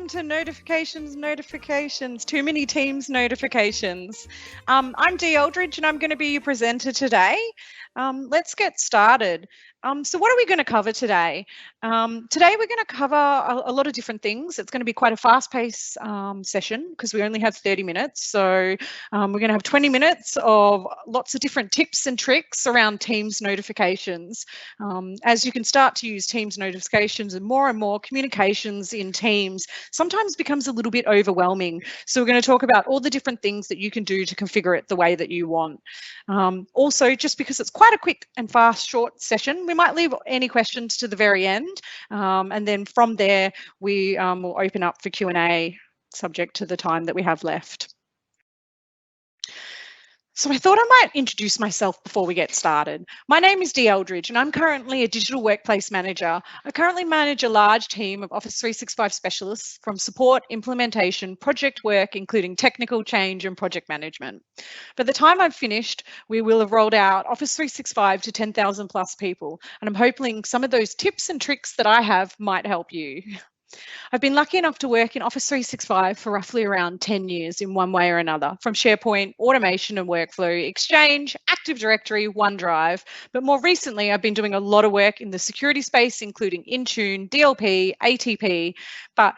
welcome to notifications, too many Teams notifications. I'm Dee Eldridge and I'm going to be your presenter today. Let's get started. So what are we going to cover today? Today we're going to cover a lot of different things. It's going to be quite a fast-paced session because we only have 30 minutes. So we're going to have 20 minutes of lots of different tips and tricks around Teams notifications. As you can start to use Teams notifications and more communications in Teams sometimes becomes a little bit overwhelming. So we're going to talk about all the different things that you can do to configure it the way that you want. Also, just because it's quite a quick and fast, short session, we might leave any questions to the very end. And then from there, we will open up for Q&A subject to the time that we have left. So I thought I might introduce myself before we get started. My name is Dee Eldridge and I'm currently a digital workplace manager. I currently manage a large team of Office 365 specialists from support, implementation, project work, including technical change and project management. By the time I've finished, we will have rolled out Office 365 to 10,000 plus people. And I'm hoping some of those tips and tricks that I have might help you. I've been lucky enough to work in Office 365 for roughly around 10 years in one way or another, from SharePoint, automation and workflow, Exchange, Active Directory, OneDrive. But more recently, I've been doing a lot of work in the security space, including Intune, DLP, ATP. But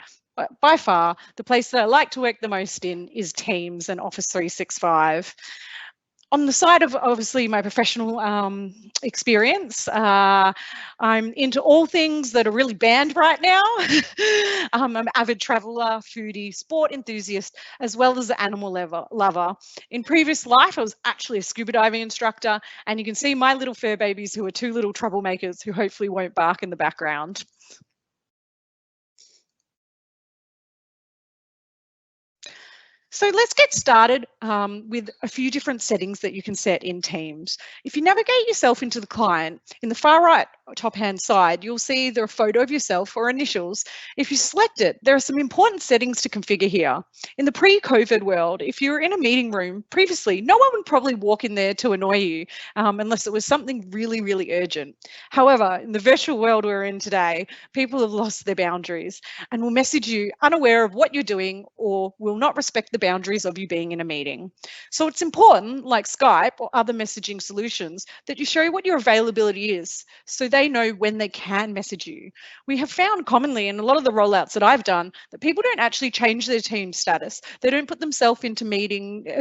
by far, the place that I like to work the most in is Teams and Office 365. On the side of obviously my professional experience, I'm into all things that are really banned right now. I'm an avid traveller, foodie, sport enthusiast, as well as an animal lover. In previous life, I was actually a scuba diving instructor, and you can see my little fur babies who are two little troublemakers who hopefully won't bark in the background. So let's get started with a few different settings that you can set in Teams. If you navigate yourself into the client, in the far right top hand side, you'll see either a photo of yourself or initials. If you select it, there are some important settings to configure here. In the pre-COVID world, if you were in a meeting room previously, no one would probably walk in there to annoy you unless it was something really, really urgent. However, in the virtual world we're in today, people have lost their boundaries and will message you unaware of what you're doing or will not respect the boundaries of you being in a meeting. So it's important, like Skype or other messaging solutions, that you show what your availability is so they know when they can message you. We have found commonly in a lot of the rollouts that I've done that people don't actually change their team status. They don't put themselves into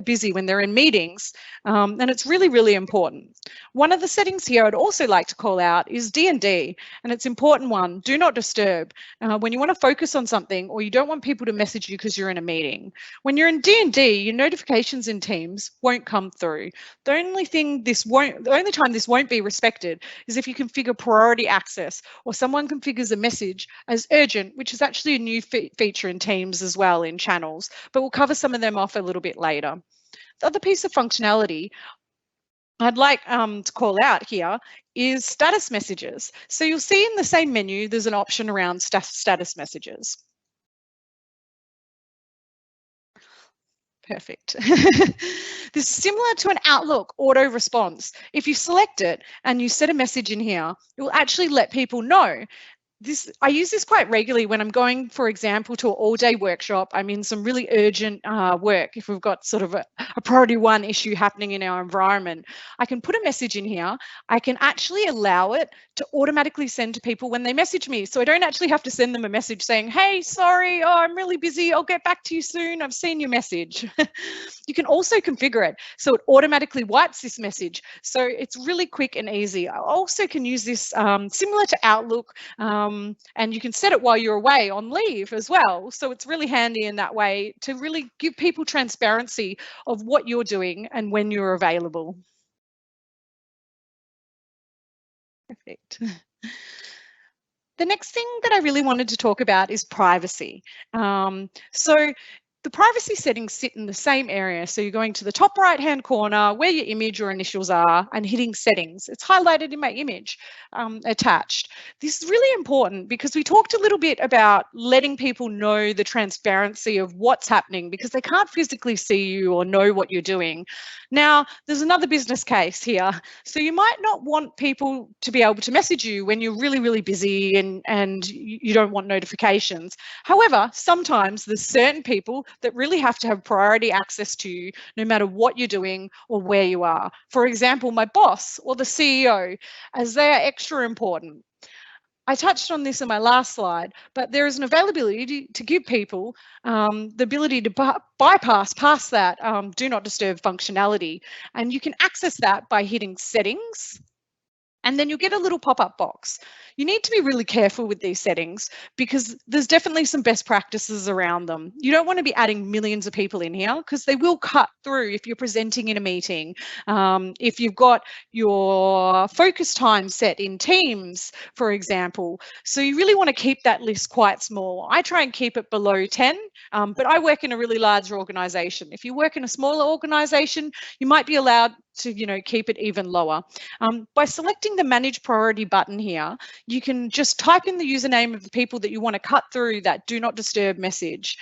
busy when they're in meetings, and it's really, really important. One of the settings here I'd also like to call out is D&D, and it's an important one, do not disturb. When you want to focus on something or you don't want people to message you because you're in a meeting. When you're in D&D, your notifications in Teams won't come through. The only time this won't be respected is if you configure priority access or someone configures a message as urgent, which is actually a new feature in Teams as well in channels, but we'll cover some of them off a little bit later. The other piece of functionality I'd like to call out here is status messages. So you'll see in the same menu, there's an option around status messages. Perfect. This is similar to an Outlook auto response. If you select it and you set a message in here, it will actually let people know. I use this quite regularly when I'm going, for example, to an all-day workshop. I'm in some really urgent work. If we've got sort of a priority one issue happening in our environment, I can put a message in here. I can actually allow it to automatically send to people when they message me. So I don't actually have to send them a message saying, hey, sorry, I'm really busy. I'll get back to you soon. I've seen your message. You can also configure it so it automatically wipes this message. So it's really quick and easy. I also can use this similar to Outlook. And you can set it while you're away on leave as well. So it's really handy in that way to really give people transparency of what you're doing and when you're available. Perfect. The next thing that I really wanted to talk about is privacy. So The privacy settings sit in the same area. So you're going to the top right-hand corner where your image or initials are and hitting settings. It's highlighted in my image attached. This is really important because we talked a little bit about letting people know the transparency of what's happening because they can't physically see you or know what you're doing. Now, there's another business case here. So you might not want people to be able to message you when you're really, really busy and you don't want notifications. However, sometimes there's certain people that really have to have priority access to you no matter what you're doing or where you are. For example, my boss or the CEO, as they are extra important. I touched on this in my last slide, but there is an availability to give people the ability to bypass past that do not disturb functionality. And you can access that by hitting settings. And then you'll get a little pop-up box. You need to be really careful with these settings because there's definitely some best practices around them. You don't want to be adding millions of people in here because they will cut through if you're presenting in a meeting. If you've got your focus time set in Teams, for example. So you really want to keep that list quite small. I try and keep it below 10, but I work in a really large organization. If you work in a smaller organization, you might be allowed to, keep it even lower. By selecting the Manage Priority button here, you can just type in the username of the people that you want to cut through that Do Not Disturb message.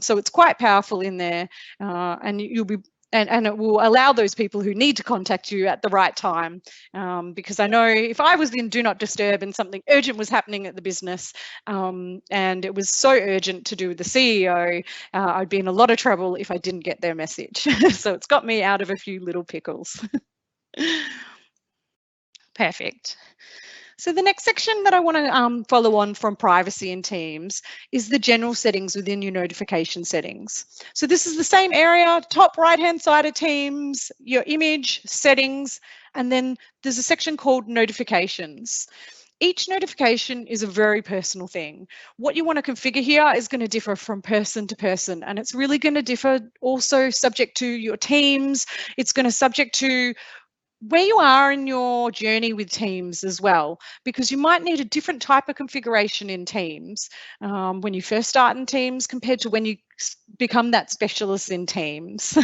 So it's quite powerful in there, and you'll be and it will allow those people who need to contact you at the right time. Because I know if I was in Do Not Disturb and something urgent was happening at the business and it was so urgent to do with the CEO, I'd be in a lot of trouble if I didn't get their message. So it's got me out of a few little pickles. Perfect. So the next section that I want to follow on from privacy in Teams is the general settings within your notification settings. So this is the same area, top right-hand side of Teams, your image, settings, and then there's a section called notifications. Each notification is a very personal thing. What you want to configure here is going to differ from person to person, and it's really going to differ also subject to your teams. It's going to subject to where you are in your journey with Teams as well, because you might need a different type of configuration in Teams when you first start in Teams compared to when you become that specialist in Teams.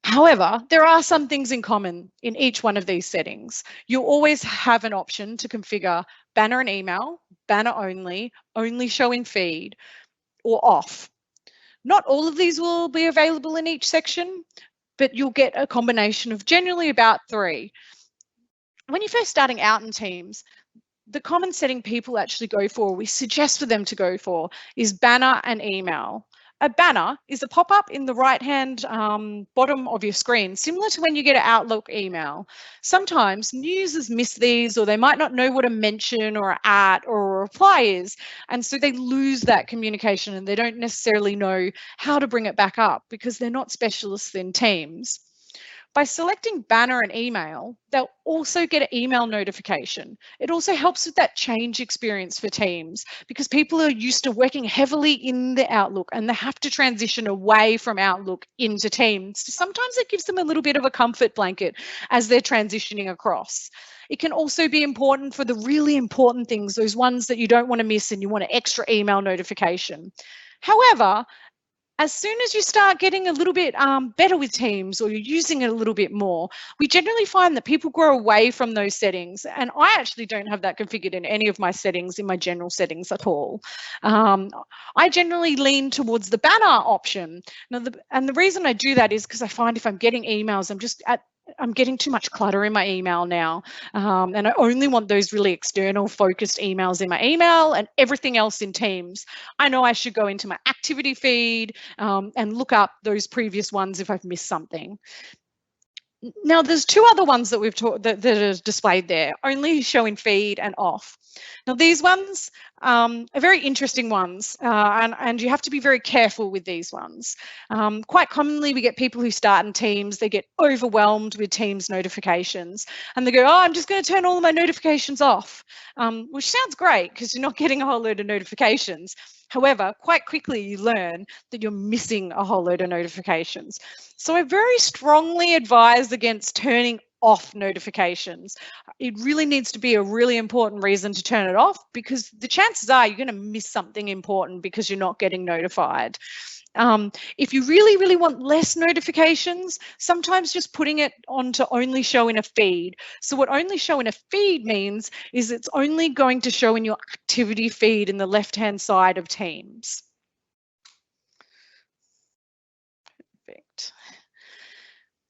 However, there are some things in common in each one of these settings. You'll always have an option to configure banner and email, banner only showing feed, or off. Not all of these will be available in each section, but you'll get a combination of generally about 3. When you're first starting out in Teams, the common setting people actually go for, we suggest for them to go for, is banner and email. A banner is a pop-up in the right-hand bottom of your screen, similar to when you get an Outlook email. Sometimes new users miss these, or they might not know what a mention or an at or a reply is, and so they lose that communication and they don't necessarily know how to bring it back up because they're not specialists in Teams. By selecting banner and email, they'll also get an email notification. It also helps with that change experience for Teams because people are used to working heavily in the Outlook and they have to transition away from Outlook into Teams. Sometimes it gives them a little bit of a comfort blanket as they're transitioning across. It can also be important for the really important things, those ones that you don't want to miss and you want an extra email notification. However, as soon as you start getting a little bit better with Teams or you're using it a little bit more, we generally find that people grow away from those settings. And I actually don't have that configured in any of my settings, in my general settings at all. I generally lean towards the banner option. Now, the reason I do that is because I find if I'm getting emails, I'm getting too much clutter in my email now. And I only want those really external focused emails in my email and everything else in Teams. I know I should go into my activity feed and look up those previous ones if I've missed something. Now, there's 2 other ones that we've taught that are displayed there, only showing feed and off. Now, these ones are very interesting ones, and you have to be very careful with these ones. Quite commonly, we get people who start in Teams, they get overwhelmed with Teams notifications, and they go, oh, I'm just going to turn all of my notifications off, which sounds great because you're not getting a whole load of notifications. However, quite quickly you learn that you're missing a whole load of notifications. So I very strongly advise against turning off notifications. It really needs to be a really important reason to turn it off because the chances are you're going to miss something important because you're not getting notified. If you really, really want less notifications, sometimes just putting it on to only show in a feed. So what only show in a feed means is it's only going to show in your activity feed in the left-hand side of Teams. Perfect.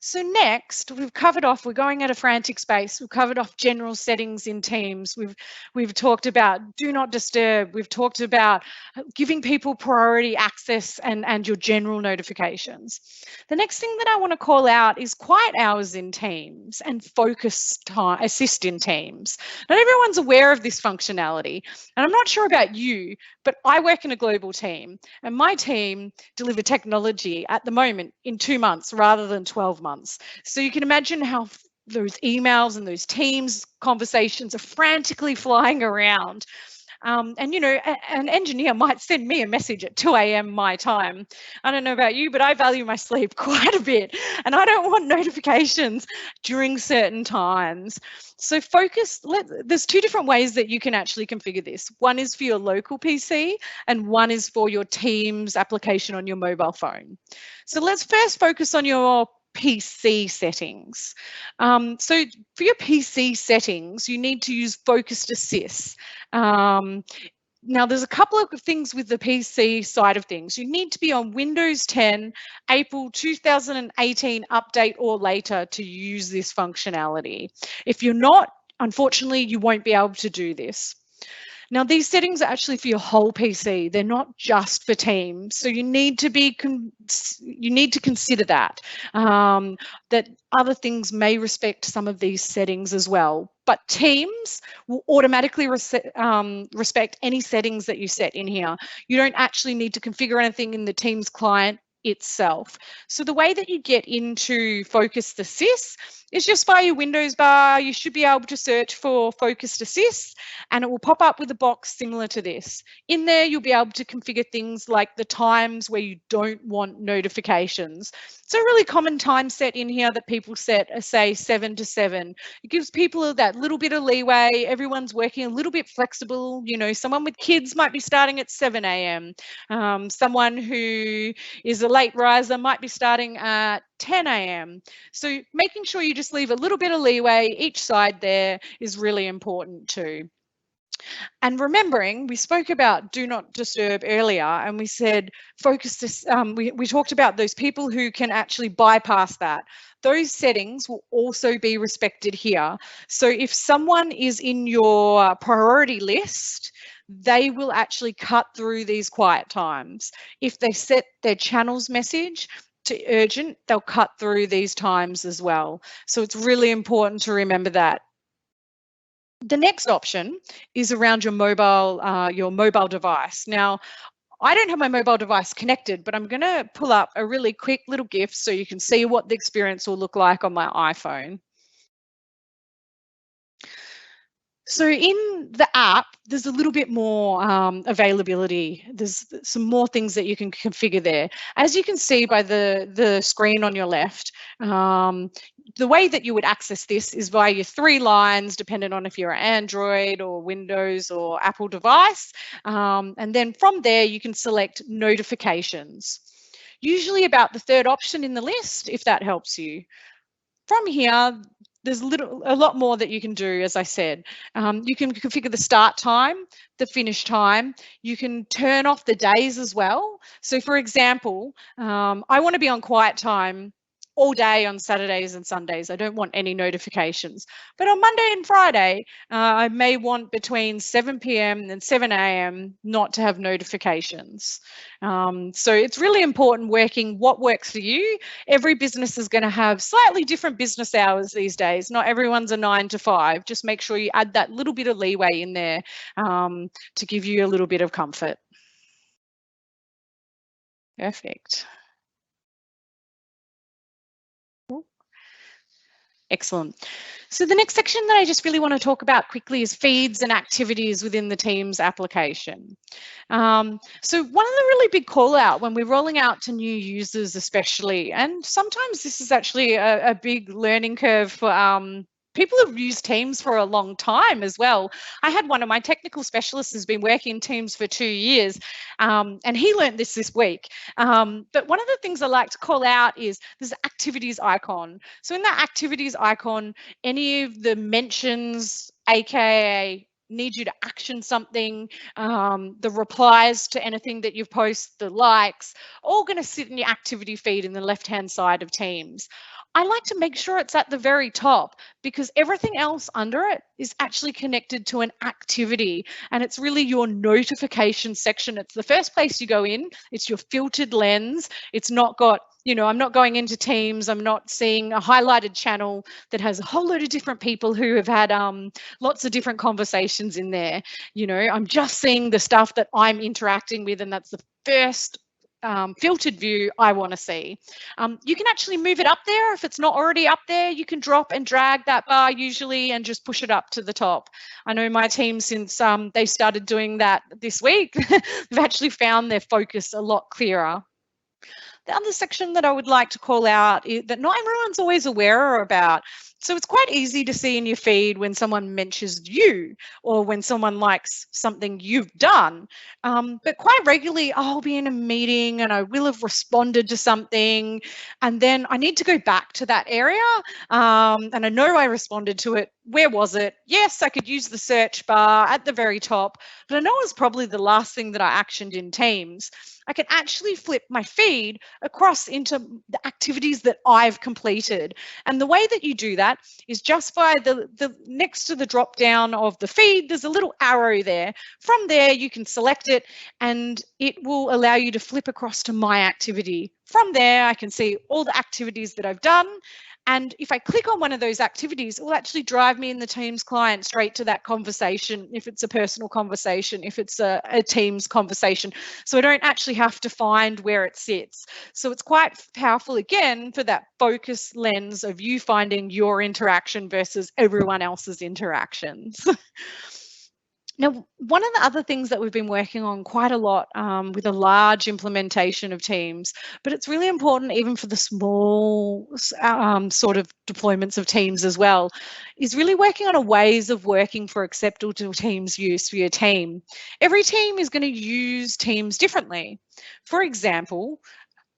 So next, we've covered off, we're going at a frantic space, we've covered off general settings in Teams, we've talked about do not disturb, we've talked about giving people priority access and your general notifications. The next thing that I want to call out is quiet hours in Teams and focus time, assist in Teams. Not everyone's aware of this functionality, and I'm not sure about you, but I work in a global team, and my team deliver technology at the moment in 2 months rather than 12 months. So you can imagine how those emails and those Teams conversations are frantically flying around. And, you know, an engineer might send me a message at 2 a.m. my time. I don't know about you, but I value my sleep quite a bit, and I don't want notifications during certain times. So focus, there's two different ways that you can actually configure this. One is for your local PC and one is for your Teams application on your mobile phone. So let's first focus on your PC settings. So for your PC settings, you need to use Focused Assist. Now, there's a couple of things with the PC side of things. You need to be on Windows 10, April 2018 update or later to use this functionality. If you're not, unfortunately, you won't be able to do this. Now, these settings are actually for your whole PC. They're not just for Teams. So you need to consider that, that other things may respect some of these settings as well. But Teams will automatically respect any settings that you set in here. You don't actually need to configure anything in the Teams client itself. So the way that you get into Focused Assist is just by your Windows bar. You should be able to search for Focused Assist and it will pop up with a box similar to this. In there, you'll be able to configure things like the times where you don't want notifications. It's a really common time set in here that people set, say 7 to 7. It gives people that little bit of leeway. Everyone's working a little bit flexible. You know, someone with kids might be starting at 7 a.m. Someone who is a late riser might be starting at 10 a.m. So making sure you just leave a little bit of leeway each side there is really important too. And remembering, we spoke about do not disturb earlier, and we said focus this, we talked about those people who can actually bypass that. Those settings will also be respected here. So if someone is in your priority list, they will actually cut through these quiet times. If they set their channels message to urgent, they'll cut through these times as well. So it's really important to remember that. The next option is around your mobile device. Now, I don't have my mobile device connected, but I'm going to pull up a really quick little GIF so you can see what the experience will look like on my iPhone. So in the app, there's a little bit more availability. There's some more things that you can configure there. As you can see by the screen on your left, the way that you would access this is via your 3 lines, depending on if you're an Android or Windows or Apple device. And then from there, you can select notifications. Usually about the 3rd option in the list, if that helps you. From here, there's a lot more that you can do, as I said. You can configure the start time, the finish time. You can turn off the days as well. So for example, I want to be on quiet time all day on Saturdays and Sundays. I don't want any notifications. But on Monday and Friday, I may want between 7 p.m. and 7 a.m. not to have notifications. So it's really important working what works for you. Every business is going to have slightly different business hours these days. Not everyone's a 9 to 5. Just make sure you add that little bit of leeway in there to give you a little bit of comfort. Perfect. Excellent. So the next section that I just really want to talk about quickly is feeds and activities within the Teams application. So one of the really big call out when we're rolling out to new users especially, and sometimes this is actually a big learning curve for people have used Teams for a long time as well. I had one of my technical specialists who's been working in Teams for 2 years, and he learned this week. But one of the things I like to call out is there's an activities icon. So in that activities icon, any of the mentions, aka need you to action something, the replies to anything that you've posted, the likes, all going to sit in your activity feed in the left-hand side of Teams. I like to make sure it's at the very top because everything else under it is actually connected to an activity, and it's really your notification section. It's the first place you go in. It's your filtered lens. It's not got, I'm not going into Teams. I'm not seeing a highlighted channel that has a whole load of different people who have had lots of different conversations in there. I'm just seeing the stuff that I'm interacting with, and that's the first filtered view I want to see. You can actually move it up there. If it's not already up there, you can drop and drag that bar usually and just push it up to the top. I know my team, since they started doing that this week, they've actually found their focus a lot clearer. The other section that I would like to call out is that not everyone's always aware about. So it's quite easy to see in your feed when someone mentions you or when someone likes something you've done. But quite regularly, I'll be in a meeting and I will have responded to something, and then I need to go back to that area. And I know I responded to it. Where was it? Yes, I could use the search bar at the very top, but I know it was probably the last thing that I actioned in Teams. I can actually flip my feed across into the activities that I've completed. And the way that you do that is just by the next to the drop down of the feed, there's a little arrow there. From there, you can select it and it will allow you to flip across to my activity. From there, I can see all the activities that I've done. And if I click on one of those activities, it will actually drive me in the Teams client straight to that conversation, if it's a personal conversation, if it's a Teams conversation. So I don't actually have to find where it sits. So it's quite powerful, again, for that focus lens of you finding your interaction versus everyone else's interactions. Now, one of the other things that we've been working on quite a lot with a large implementation of Teams, but it's really important even for the small sort of deployments of Teams as well, is really working on a ways of working for acceptable Teams use for your team. Every team is going to use Teams differently. For example,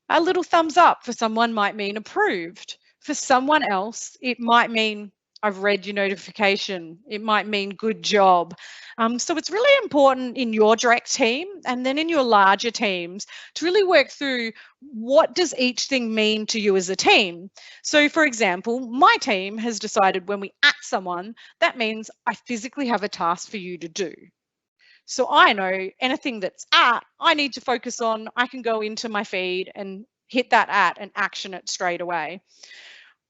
a little thumbs up for someone might mean approved. For someone else, it might mean I've read your notification. It might mean good job. So it's really important in your direct team and then in your larger teams to really work through what does each thing mean to you as a team. So for example, my team has decided when we at someone, that means I physically have a task for you to do. So I know anything that's at, I need to focus on, I can go into my feed and hit that at and action it straight away.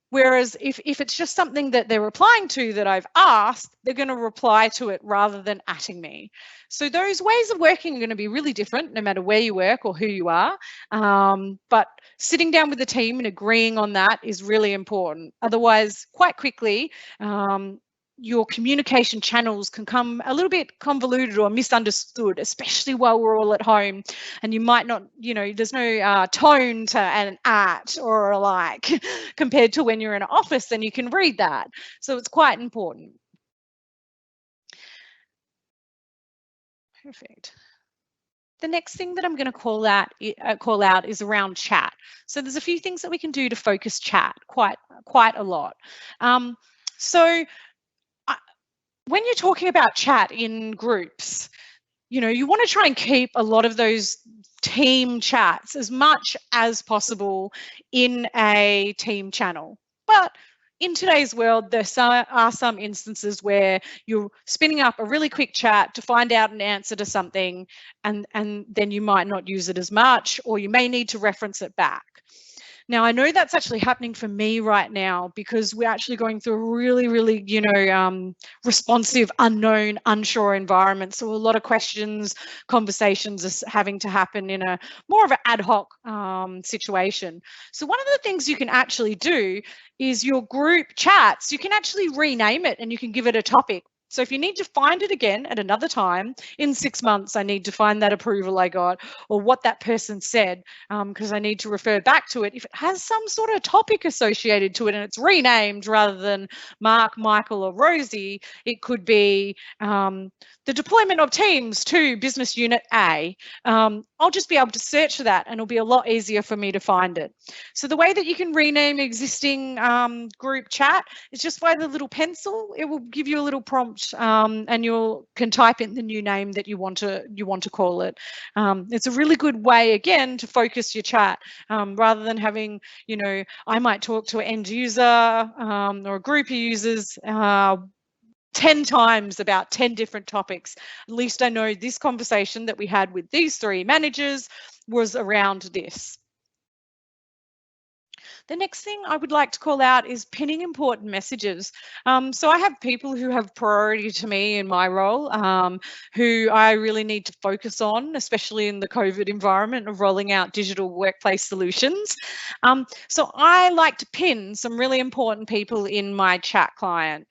Whereas if it's just something that they're replying to that I've asked, they're going to reply to it rather than atting me. So those ways of working are going to be really different no matter where you work or who you are. But sitting down with the team and agreeing on that is really important. Otherwise, quite quickly, your communication channels can come a little bit convoluted or misunderstood, especially while we're all at home and you might not, there's no tone to an at or a like compared to when you're in an office and you can read that. So it's quite important. Perfect. The next thing that I'm going to call out is around chat. So there's a few things that we can do to focus chat quite a lot. When you're talking about chat in groups, you want to try and keep a lot of those team chats as much as possible in a team channel. But in today's world, there are some instances where you're spinning up a really quick chat to find out an answer to something, and then you might not use it as much, or you may need to reference it back. Now, I know that's actually happening for me right now because we're actually going through a really, really, responsive, unknown, unsure environment. So a lot of questions, conversations are having to happen in a more of an ad hoc situation. So one of the things you can actually do is your group chats, you can actually rename it and you can give it a topic. So if you need to find it again at another time, in 6 months, I need to find that approval I got or what that person said, because I need to refer back to it. If it has some sort of topic associated to it and it's renamed rather than Mark, Michael, or Rosie, it could be the deployment of teams to business unit A. I'll just be able to search for that and it'll be a lot easier for me to find it. So the way that you can rename existing group chat is just by the little pencil. It will give you a little prompt and you can type in the new name that you want to call it. It's a really good way, again, to focus your chat rather than having, I might talk to an end user or a group of users 10 times about 10 different topics. At least I know this conversation that we had with these 3 managers was around this. The next thing I would like to call out is pinning important messages. So I have people who have priority to me in my role, who I really need to focus on, especially in the COVID environment of rolling out digital workplace solutions. So I like to pin some really important people in my chat client.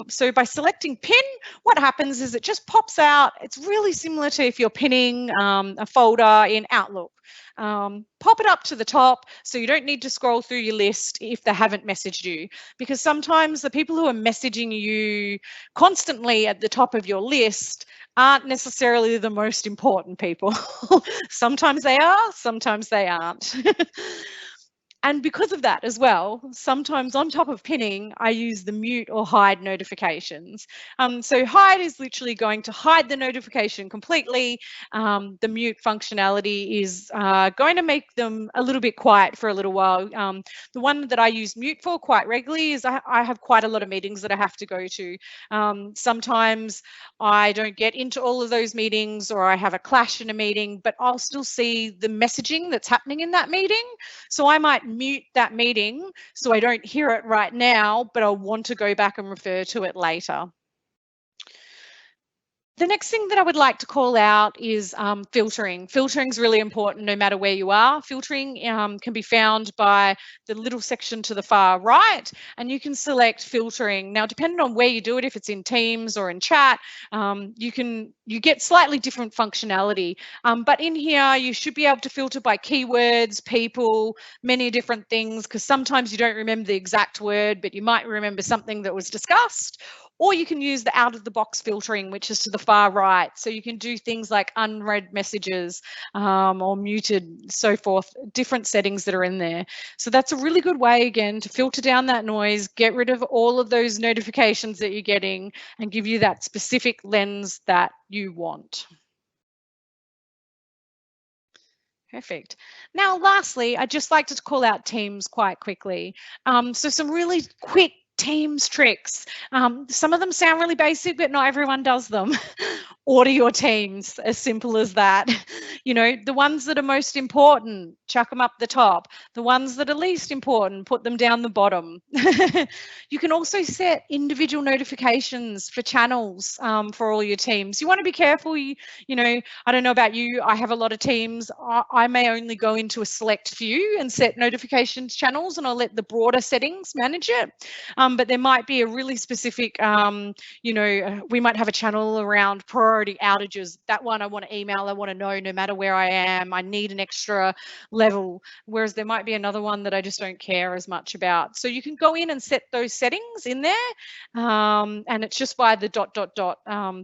So by selecting pin, what happens is it just pops out. It's really similar to if you're pinning a folder in Outlook. Pop it up to the top so you don't need to scroll through your list if they haven't messaged you, because sometimes the people who are messaging you constantly at the top of your list aren't necessarily the most important people. Sometimes they are, sometimes they aren't. And because of that as well, sometimes on top of pinning, I use the mute or hide notifications. So hide is literally going to hide the notification completely. The mute functionality is going to make them a little bit quiet for a little while. The one that I use mute for quite regularly is I have quite a lot of meetings that I have to go to. Sometimes I don't get into all of those meetings or I have a clash in a meeting, but I'll still see the messaging that's happening in that meeting. So I might mute that meeting so I don't hear it right now, but I'll want to go back and refer to it later. The next thing that I would like to call out is filtering. Filtering is really important no matter where you are. Filtering can be found by the little section to the far right, and you can select filtering. Now, depending on where you do it, if it's in Teams or in chat, you get slightly different functionality. But in here, you should be able to filter by keywords, people, many different things, because sometimes you don't remember the exact word, but you might remember something that was discussed. Or you can use the out-of-the-box filtering, which is to the far right. So you can do things like unread messages or muted, so forth, different settings that are in there. So that's a really good way, again, to filter down that noise, get rid of all of those notifications that you're getting, and give you that specific lens that you want. Perfect. Now, lastly, I'd just like to call out Teams quite quickly. So some really quick Teams tricks. Some of them sound really basic, but not everyone does them. Order your teams, as simple as that. The ones that are most important, chuck them up the top. The ones that are least important, put them down the bottom. You can also set individual notifications for channels for all your teams. You want to be careful. I don't know about you. I have a lot of teams. I may only go into a select few and set notifications channels, and I'll let the broader settings manage it. But there might be a really specific, we might have a channel around priority outages. That one I want to email, I want to know no matter where I am, I need an extra level. Whereas there might be another one that I just don't care as much about. So you can go in and set those settings in there. And it's just by the ...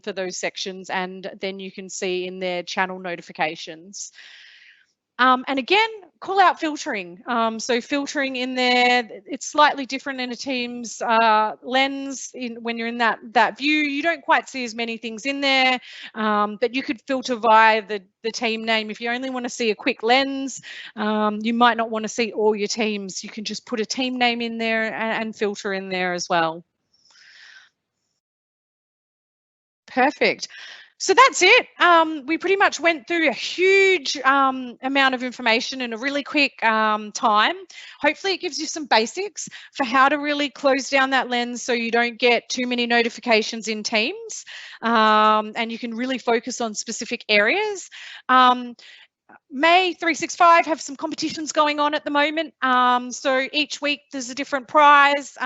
for those sections. And then you can see in there channel notifications. And again, call out filtering. So filtering in there, it's slightly different in a Teams lens. When you're in that view, you don't quite see as many things in there, but you could filter via the team name. If you only want to see a quick lens, you might not want to see all your teams. You can just put a team name in there and filter in there as well. Perfect. So that's it. We pretty much went through a huge amount of information in a really quick time. Hopefully it gives you some basics for how to really close down that lens so you don't get too many notifications in Teams, and you can really focus on specific areas. May 365 have some competitions going on at the moment. So each week there's a different prize.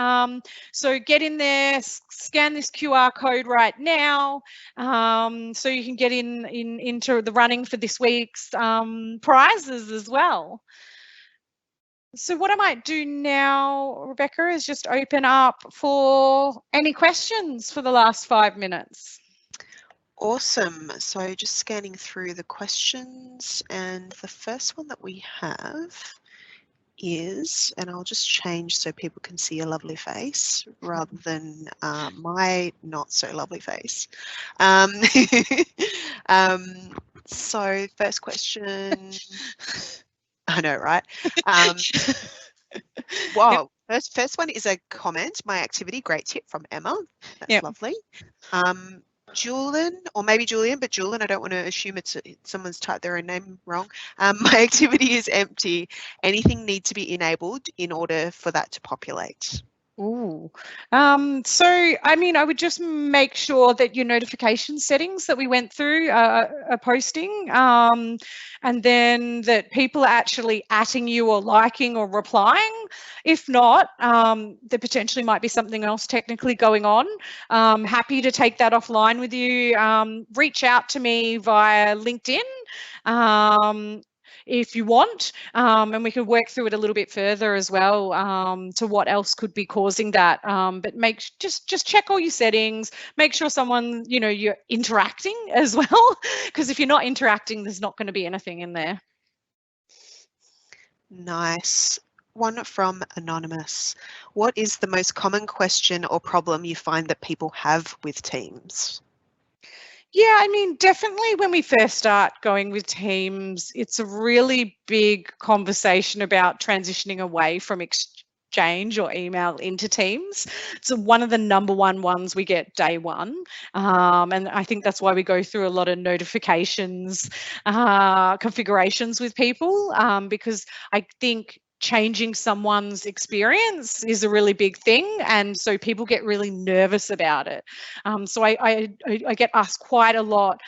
So get in there, scan this QR code right now, so you can get into the running for this week's prizes as well. So what I might do now, Rebecca, is just open up for any questions for the last 5 minutes. Awesome. So just scanning through the questions, and the first one that we have is, and I'll just change so people can see a lovely face rather than my not so lovely face. So first question, I know, right? Wow, first one is a comment. My activity, great tip from Emma. That's lovely. Julian, or maybe Julian, but Julian, I don't want to assume it's someone's typed their own name wrong. My activity is empty. Anything need to be enabled in order for that to populate? Ooh. So, I mean, I would just make sure that your notification settings that we went through are posting, and then that people are actually @ing you or liking or replying. If not, there potentially might be something else technically going on. Happy to take that offline with you. Reach out to me via LinkedIn. If you want, and we can work through it a little bit further as well, to what else could be causing that. But just check all your settings, make sure someone, you're interacting as well, because if you're not interacting, there's not going to be anything in there. Nice. One from Anonymous. What is the most common question or problem you find that people have with Teams? Yeah, I mean, definitely when we first start going with Teams, it's a really big conversation about transitioning away from Exchange or email into Teams. It's one of the number one ones we get day one. And I think that's why we go through a lot of notifications, configurations with people, because I think changing someone's experience is a really big thing, and so people get really nervous about it. So I get asked quite a lot,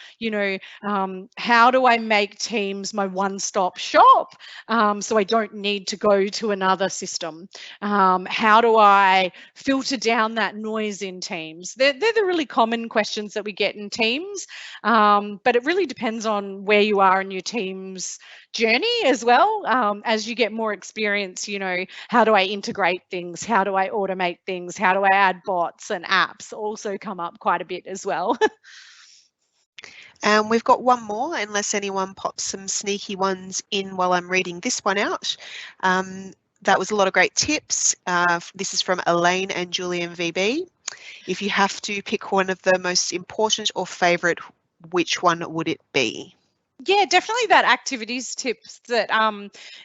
how do I make Teams my one-stop shop, so I don't need to go to another system? How do I filter down that noise in Teams? They're the really common questions that we get in Teams, but it really depends on where you are in your Teams journey as well. As you get more experience, how do I integrate things? How do I automate things? How do I add bots and apps? Also come up quite a bit as well. And we've got one more, unless anyone pops some sneaky ones in while I'm reading this one out. That was a lot of great tips. This is from Elaine and Julian VB. If you have to pick one of the most important or favourite, which one would it be? Yeah, definitely that activities tips that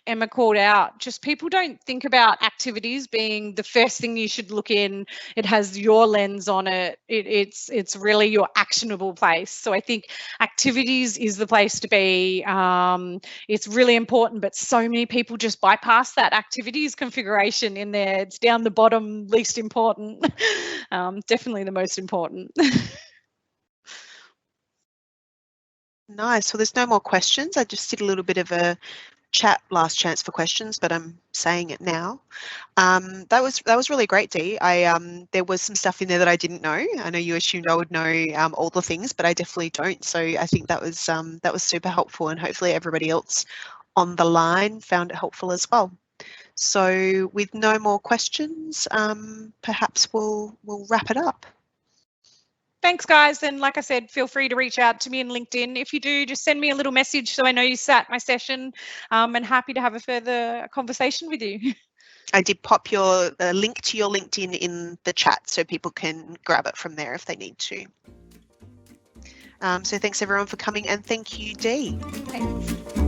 Emma called out. Just people don't think about activities being the first thing you should look in. It has your lens on it. It's really your actionable place. So I think activities is the place to be. It's really important, but so many people just bypass that activities configuration in there. It's down the bottom, least important. Definitely the most important. Nice. Well, there's no more questions. I just did a little bit of a chat, last chance for questions, but I'm saying it now. That was really great, Dee. There was some stuff in there that I didn't know. I know you assumed I would know all the things, but I definitely don't. So I think that was super helpful, and hopefully everybody else on the line found it helpful as well. So with no more questions, perhaps we'll wrap it up. Thanks, guys. And like I said, feel free to reach out to me in LinkedIn. If you do, just send me a little message so I know you sat my session, and happy to have a further conversation with you. I did pop your link to your LinkedIn in the chat so people can grab it from there if they need to. So thanks everyone for coming, and thank you, Dee. Thanks.